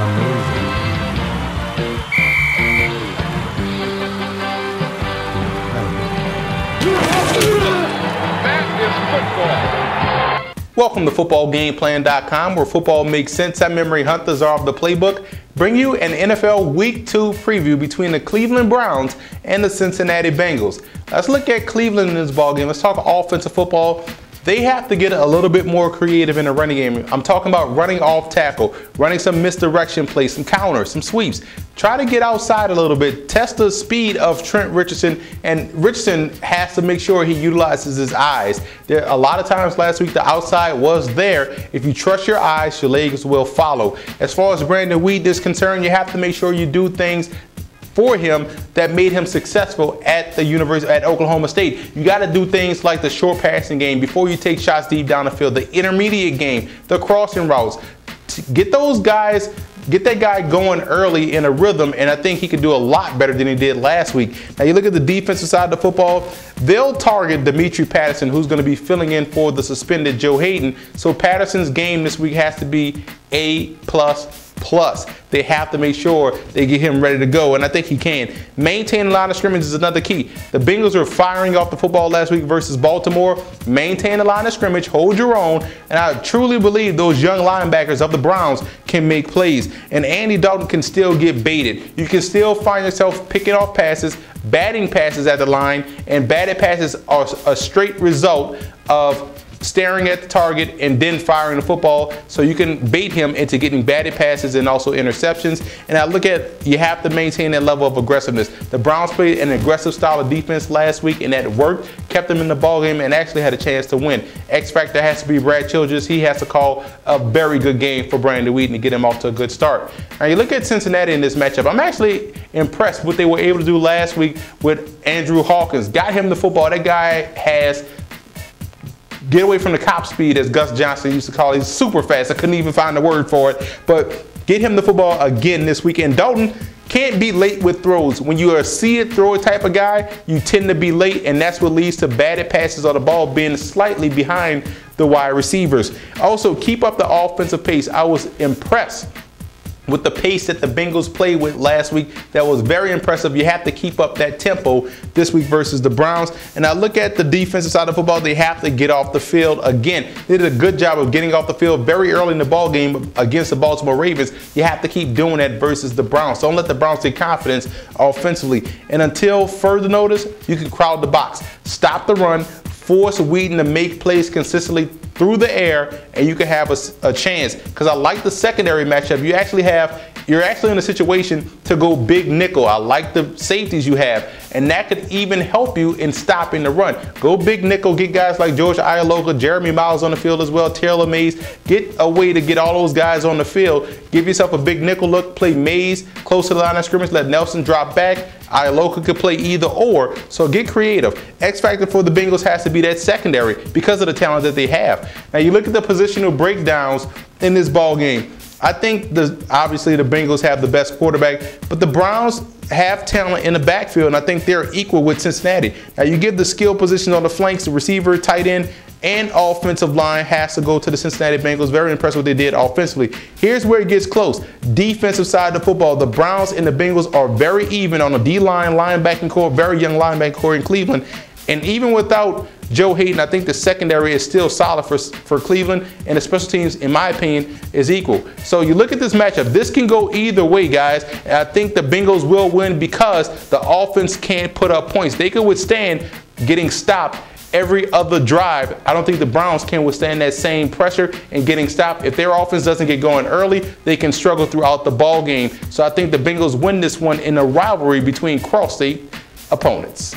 Amazing. That is football. Welcome to footballgameplan.com, where football makes sense. I'm Memory Hunters are of the playbook. Bring you an NFL Week 2 preview between the Cleveland Browns and the Cincinnati Bengals. Let's look at Cleveland in this ballgame. Let's talk offensive football. They have to get a little bit more creative in the running game. I'm talking about running off tackle, running some misdirection plays, some counters, some sweeps. Try to get outside a little bit. Test the speed of Trent Richardson, and Richardson has to make sure he utilizes his eyes. There a lot of times last week the outside was there. If you trust your eyes, your legs will follow. As far as Brandon Weed is concerned, you have to make sure you do things for him that made him successful at the University at Oklahoma State. You got to do things like the short passing game before you take shots deep down the field, the intermediate game, the crossing routes. Get those guys, get that guy going early in a rhythm, and I think he could do a lot better than he did last week. Now you look at the defensive side of the football, they'll target Demetri Patterson, who's going to be filling in for the suspended Joe Hayden. So Patterson's game this week has to be A++. They have to make sure they get him ready to go, and I think he can. Maintain the line of scrimmage is another key. The Bengals were firing off the football last week versus Baltimore. Maintain the line of scrimmage, hold your own, and I truly believe those young linebackers of the Browns can make plays. And Andy Dalton can still get baited. You can still find yourself picking off passes, batting passes at the line, and batted passes are a straight result of staring at the target and then firing the football, so you can bait him into getting batted passes and also interceptions. And I look at, you have to maintain that level of aggressiveness. The Browns played an aggressive style of defense last week, and that worked, kept them in the ballgame, and actually had a chance to win. X factor has to be Brad Childress. He has to call a very good game for Brandon Weeden to get him off to a good start. Now you look at Cincinnati in this matchup. I'm actually impressed with what they were able to do last week with Andrew Hawkins. Got him the football. That guy has get away from the cop speed, as Gus Johnson used to call it. He's super fast. I couldn't even find the word for it. But get him the football again this weekend. Dalton can't be late with throws. When you are a see-it, throw-it type of guy, you tend to be late, and that's what leads to batted passes on the ball being slightly behind the wide receivers. Also, keep up the offensive pace. I was impressed with the pace that the Bengals played with last week. That was very impressive. You have to keep up that tempo this week versus the Browns. And I look at the defensive side of football, they have to get off the field again. They did a good job of getting off the field very early in the ball game against the Baltimore Ravens. You have to keep doing that versus the Browns. Don't let the Browns take confidence offensively. And until further notice, you can crowd the box. Stop the run, force Weeden to make plays consistently through the air, and you can have a chance. Because I like the secondary matchup. You're actually in a situation to go big nickel. I like the safeties you have, and that could even help you in stopping the run. Go big nickel, get guys like George Ialoka, Jeremy Miles on the field as well, Taylor Mays. Get a way to get all those guys on the field. Give yourself a big nickel look, play Mays close to the line of scrimmage, let Nelson drop back. Ialoka could play either or, so get creative. X factor for the Bengals has to be that secondary because of the talent that they have. Now you look at the positional breakdowns in this ball game. I think obviously the Bengals have the best quarterback, but the Browns have talent in the backfield, and I think they're equal with Cincinnati. Now you give the skill position on the flanks, the receiver, tight end, and offensive line has to go to the Cincinnati Bengals. Very impressed with what they did offensively. Here's where it gets close. Defensive side of the football, the Browns and the Bengals are very even on the D-line, linebacking core, very young linebacking core in Cleveland. And even without Joe Hayden, I think the secondary is still solid for Cleveland, and the special teams, in my opinion, is equal. So you look at this matchup. This can go either way, guys. And I think the Bengals will win because the offense can't put up points. They can withstand getting stopped every other drive. I don't think the Browns can withstand that same pressure and getting stopped. If their offense doesn't get going early, they can struggle throughout the ball game. So I think the Bengals win this one in a rivalry between cross-state opponents.